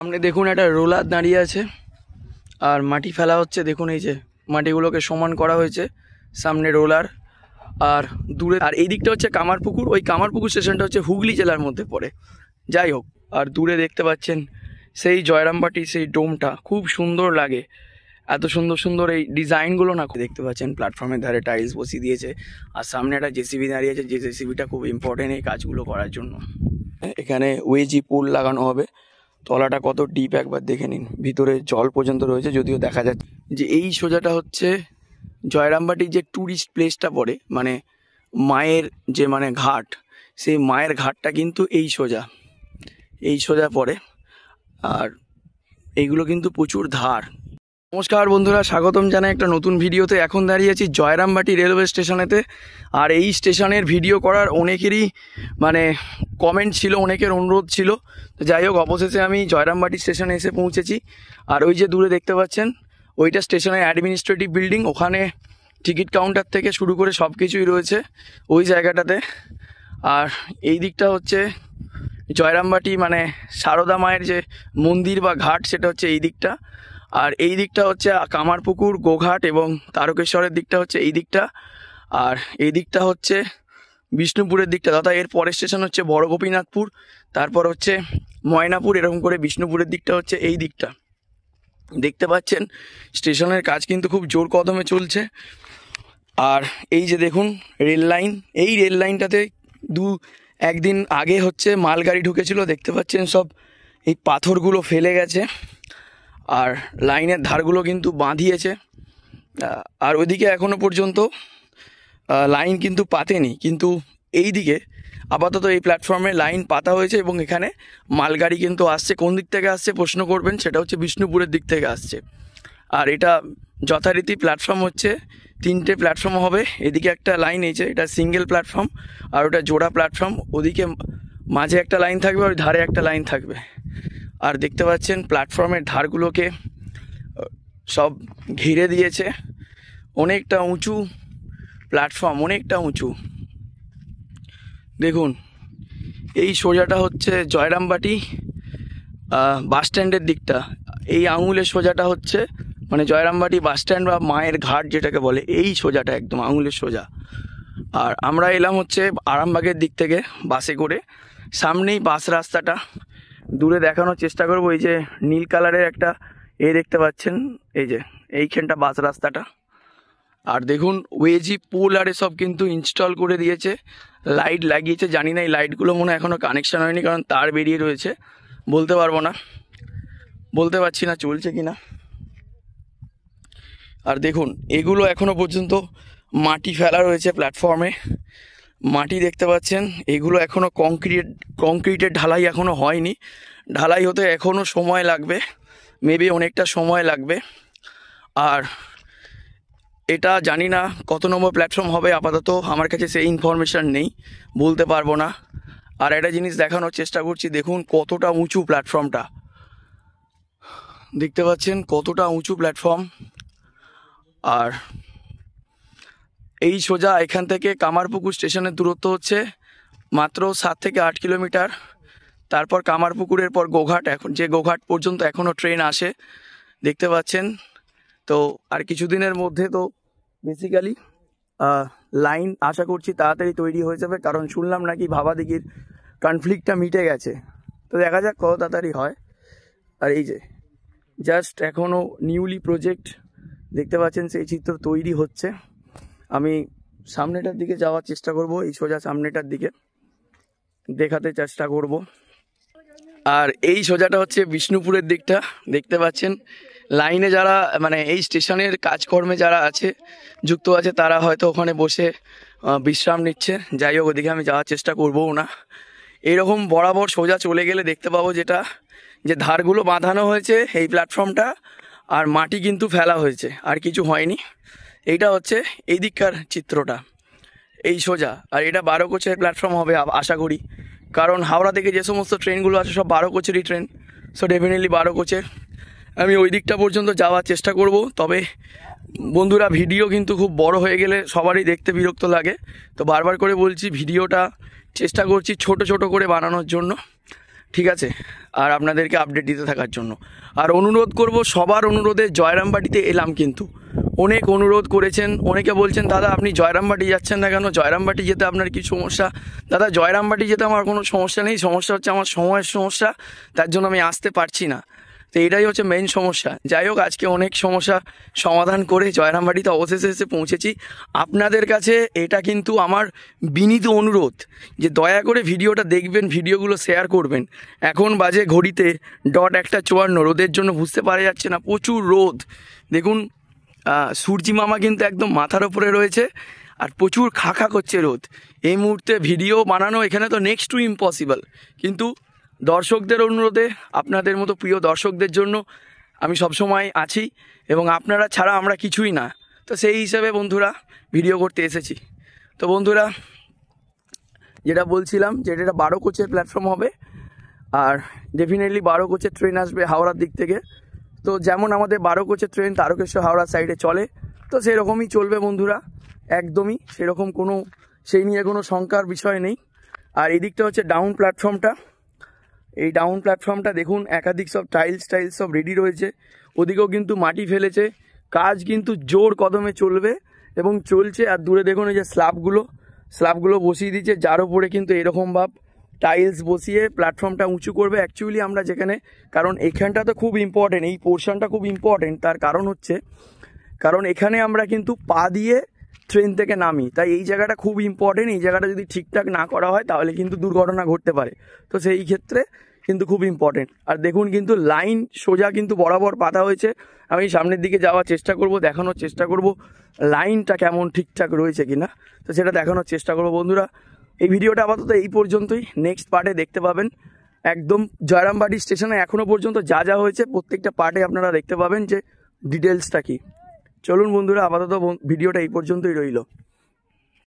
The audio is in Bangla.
সামনে দেখুন একটা রোলার দাঁড়িয়ে আছে আর মাটি ফেলা হচ্ছে। দেখুন এই যে মাটিগুলোকে সমান করা হয়েছে, সামনে রোলার আর দূরে। আর এই দিকটা হচ্ছে কামারপুকুর। ওই কামারপুকুর স্টেশনটা হচ্ছে হুগলি জেলার মধ্যে পড়ে। যাই হোক, আর দূরে দেখতে পাচ্ছেন সেই জয়রামবাটি, সেই ডোমটা খুব সুন্দর লাগে। এত সুন্দর সুন্দর এই ডিজাইনগুলো না দেখতে পাচ্ছেন। প্ল্যাটফর্মের ধারে টাইলস বসিয়ে দিয়েছে আর সামনে একটা জেসিবি দাঁড়িয়ে আছে, যে জেসিবিটা খুব ইম্পর্টেন্ট এই কাজগুলো করার জন্য। এখানে ওয়েজি পুল লাগানো হবে। তলাটা কত ডিপ একবার দেখে নিন, ভিতরে জল পর্যন্ত রয়েছে, যদিও দেখা যাচ্ছে যে এই সোজাটা হচ্ছে জয়রামবাটির যে ট্যুরিস্ট প্লেসটা পড়ে, মানে মায়ের যে মানে ঘাট, সেই মায়ের ঘাটটা কিন্তু এই সোজা পড়ে। আর এইগুলো কিন্তু প্রচুর ধার। নমস্কার বন্ধুরা, স্বাগতম জানাই একটা নতুন ভিডিওতে। এখন দাঁড়িয়ে আছি জয়রামবাটি রেলওয়ে স্টেশনেতে। আর এই স্টেশনের ভিডিও করার অনেকেরই মানে কমেন্ট ছিল, অনেকের অনুরোধ ছিল। তো যাই হোক, অবশেষে আমি জয়রামবাটি স্টেশনে এসে পৌঁছেছি। আর ওই যে দূরে দেখতে পাচ্ছেন, ওইটা স্টেশনের অ্যাডমিনিস্ট্রেটিভ বিল্ডিং। ওখানে টিকিট কাউন্টার থেকে শুরু করে সব কিছুই রয়েছে ওই জায়গাটাতে। আর এই দিকটা হচ্ছে জয়রামবাটি মানে সারদা মায়ের যে মন্দির বা ঘাট, সেটা হচ্ছে এই দিকটা। আর এই দিকটা হচ্ছে কামারপুকুর, গোঘাট এবং তারকেশ্বরের দিকটা হচ্ছে এই দিকটা। আর এই দিকটা হচ্ছে বিষ্ণুপুরের দিকটা। দাদা এর পরের স্টেশন হচ্ছে বড় গোপীনাথপুর, তারপর হচ্ছে ময়নাপুর, এরকম করে বিষ্ণুপুরের দিকটা হচ্ছে এই দিকটা। দেখতে পাচ্ছেন স্টেশনের কাজ কিন্তু খুব জোর কদমে চলছে। আর এই যে দেখুন রেল লাইন, এই রেল লাইনটাতে একদিন আগে হচ্ছে মালগাড়ি ঢুকেছিল। দেখতে পাচ্ছেন সব এই পাথরগুলো ফেলে গেছে আর লাইনের ধারগুলো কিন্তু বাঁধিয়েছে। আর ওইদিকে এখনো পর্যন্ত লাইন কিন্তু পাতেনি, কিন্তু এই দিকে আপাতত এই প্ল্যাটফর্মে লাইন পাতা হয়েছে এবং এখানে মালগাড়ি কিন্তু আসছে। কোন দিক থেকে আসছে প্রশ্ন করবেন, সেটা হচ্ছে বিষ্ণুপুরের দিক থেকে আসছে। আর এটা যথারীতি প্ল্যাটফর্ম হচ্ছে 3টে প্ল্যাটফর্ম হবে। এদিকে একটা লাইন এইছে, এটা সিঙ্গেল প্ল্যাটফর্ম, আর ওটা জোড়া প্ল্যাটফর্ম। ওদিকে মাঝে একটা লাইন থাকবে, ওই ধারে একটা লাইন থাকবে। আর দেখতে পাচ্ছেন প্ল্যাটফর্মের ধারগুলোকে সব ঘিরে দিয়েছে। অনেকটা উঁচু প্ল্যাটফর্ম, অনেকটা উঁচু। দেখুন এই সোজাটা হচ্ছে জয়রামবাটি বাস স্ট্যান্ডের দিকটা। এই আঙুলের সোজাটা হচ্ছে মানে জয়রামবাটি বাস স্ট্যান্ড বা মায়ের ঘাট যেটাকে বলে, এই সোজাটা একদম আঙুলের সোজা। আর আমরা এলাম হচ্ছে আরামবাগের দিক থেকে বাসে করে। সামনেই বাস রাস্তাটা, দূরে দেখানোর চেষ্টা করবো। এই যে নীল কালারের একটা দেখতে পাচ্ছেন, এই যে এইখানটা বাস রাস্তাটা। আর দেখুন ওয়েজি পুল আর এসব কিন্তু ইনস্টল করে দিয়েছে, লাইট লাগিয়েছে। জানি না এই লাইটগুলো মনে হয় এখনও কানেকশান হয়নি, কারণ তার বেরিয়ে রয়েছে। বলতে পারবো না, বলতে পারছি না চলছে কি না। আর দেখুন এগুলো এখনও পর্যন্ত মাটি ফেলা রয়েছে প্ল্যাটফর্মে, মাটি দেখতে পাচ্ছেন। এগুলো এখনও কংক্রিটের ঢালাই এখনও হয়নি। ঢালাই হতে এখনও সময় লাগবে, মেবি অনেকটা সময় লাগবে। আর এটা জানি না কত নম্বর প্ল্যাটফর্ম হবে, আপাতত আমার কাছে সেই ইনফরমেশান নেই, বলতে পারবো না। আর একটা জিনিস দেখানোর চেষ্টা করছি, দেখুন কতটা উঁচু প্ল্যাটফর্মটা, দেখতে পাচ্ছেন কতটা উঁচু প্ল্যাটফর্ম। আর এই সোজা এখান থেকে কামারপুকুর স্টেশনের দূরত্ব হচ্ছে মাত্র 7 থেকে 8 কিলোমিটার। তারপর কামারপুকুরের পর গোঘাট, এখন যে গোঘাট পর্যন্ত এখনও ট্রেন আসে দেখতে পাচ্ছেন। তো আর কিছুদিনের মধ্যে তো বেসিক্যালি লাইন আশা করছি তাড়াতাড়ি তৈরি হয়ে যাবে, কারণ শুনলাম নাকি ভাবাদিঘির কনফ্লিক্টটা মিটে গেছে। তো দেখা যাক কত তাড়াতাড়ি হয়। আর এই যে জাস্ট এখনও নিউলি প্রজেক্ট দেখতে পাচ্ছেন, সেই চিত্র তৈরি হচ্ছে। আমি সামনেটার দিকে যাওয়ার চেষ্টা করব, এই সোজা সামনেটার দিকে দেখাতে চেষ্টা করব। আর এই সোজাটা হচ্ছে বিষ্ণুপুরের দিকটা। দেখতে পাচ্ছেন লাইনে যারা মানে এই স্টেশনের কাজকর্মে যারা আছে যুক্ত আছে, তারা হয়তো ওখানে বসে বিশ্রাম নিচ্ছে। যাই হোক, ওদিকে আমি যাওয়ার চেষ্টা করবও না। এইরকম বরাবর সোজা চলে গেলে দেখতে পাবো যেটা যে ধারগুলো বাঁধানো হয়েছে এই প্ল্যাটফর্মটা, আর মাটি কিন্তু ফেলা হয়েছে, আর কিছু হয়নি। এইটা হচ্ছে এই দিককার চিত্রটা, এই সোজা। আর এটা 12 কোচের প্ল্যাটফর্ম হবে আশা করি, কারণ হাওড়া থেকে যে সমস্ত ট্রেনগুলো আছে সব 12 কোচেরই ট্রেন। সো ডেফিনেটলি 12 কোচের। আমি ওই দিকটা পর্যন্ত যাওয়ার চেষ্টা করব। তবে বন্ধুরা, ভিডিও কিন্তু খুব বড় হয়ে গেলে সবারই দেখতে বিরক্ত লাগে। তো বারবার করে বলছি, ভিডিওটা চেষ্টা করছি ছোট ছোট করে বানানোর জন্য। ঠিক আছে, আর আপনাদেরকে আপডেট দিতে থাকার জন্য। আর অনুরোধ করব, সবার অনুরোধে জয়রামবাটিতে এলাম, কিন্তু অনেক অনুরোধ করেছেন, অনেকে বলছেন দাদা আপনি জয়রামবাটি যাচ্ছেন না কেন, জয়রামবাটি যেতে আপনার কি সমস্যা? দাদা জয়রামবাটি যেতে আমার কোনো সমস্যা নেই, সমস্যা হচ্ছে আমার সময়ের সমস্যা, তার জন্য আমি আসতে পারছি না। তো এটাই হচ্ছে মেইন সমস্যা। যাই হোক, আজকে অনেক সমস্যা সমাধান করে জয়রামবাটিতে অবশেষে এসে পৌঁছেছি। আপনাদের কাছে এটা কিন্তু আমার বিনীত অনুরোধ যে দয়া করে ভিডিওটা দেখবেন, ভিডিওগুলো শেয়ার করবেন। এখন বাজে ঘড়িতে 1:54, রোদের জন্য বুঝতে পারা যাচ্ছে না, প্রচুর রোদ। দেখুন সূর্যি মামা কিন্তু একদম মাথার ওপরে রয়েছে, আর প্রচুর খাখা করছে রোদ। এই মুহূর্তে ভিডিও বানানো এখানে তো নেক্সট টু ইম্পসিবল, কিন্তু দর্শকদের অনুরোধে, আপনাদের মতো প্রিয় দর্শকদের জন্য আমি সবসময় আছি, এবং আপনারা ছাড়া আমরা কিছুই না। তো সেই হিসাবে বন্ধুরা ভিডিও করতে এসেছি। তো বন্ধুরা যেটা বলছিলাম যে এটা 12 কোচের প্ল্যাটফর্ম হবে, আর ডেফিনেটলি 12 কোচের ট্রেন আসবে হাওড়ার দিক থেকে। তো যেমন আমাদের 12 কোচের ট্রেন তারকেশ্বর হাওড়া সাইডে চলে, তো সেরকমই চলবে বন্ধুরা, একদমই সেরকম কোনো সেই নিয়ে কোনো শঙ্কার বিষয় নেই। আর এদিকটা হচ্ছে ডাউন প্ল্যাটফর্মটা, এই ডাউন প্ল্যাটফর্মটা দেখুন একাধিক সব টাইলস সব রেডি রয়েছে, ওদিকেও কিন্তু মাটি ফেলেছে, কাজ কিন্তু জোর কদমে চলবে এবং চলছে। আর দূরে দেখুন এই যে স্ল্যাবগুলো বসিয়ে দিচ্ছে, যার উপরে কিন্তু এরকম ভাব টাইলস বসিয়ে প্ল্যাটফর্মটা উঁচু করবে। অ্যাকচুয়ালি আমরা যেখানে, কারণ এখানটা তো খুব ইম্পর্টেন্ট, এই পোর্শনটা খুব ইম্পর্টেন্ট, তার কারণ হচ্ছে কারণ এখানে আমরা কিন্তু পা দিয়ে ট্রেন থেকে নামি, তাই এই জায়গাটা খুব ইম্পর্টেন্ট। এই জায়গাটা যদি ঠিকঠাক না করা হয় তাহলে কিন্তু দুর্ঘটনা ঘটতে পারে, তো সেই ক্ষেত্রে কিন্তু খুব ইম্পর্টেন্ট। আর দেখুন কিন্তু লাইন সোজা কিন্তু বরাবর পাতা হয়েছে। আমি সামনের দিকে যাওয়ার চেষ্টা করব, দেখানোর চেষ্টা করব লাইনটা কেমন ঠিকঠাক রয়েছে কিনা, তো সেটা দেখানোর চেষ্টা করব বন্ধুরা। এই ভিডিওটা আপাতত এই পর্যন্তই, নেক্সট পার্টে দেখতে পাবেন একদম জয়রামবাটি স্টেশনে এখনও পর্যন্ত যা যা হয়েছে প্রত্যেকটা পার্টে আপনারা দেখতে পাবেন যে ডিটেলসটা কি। চলুন বন্ধুরা, আপাতত ভিডিওটা এই পর্যন্তই রইল।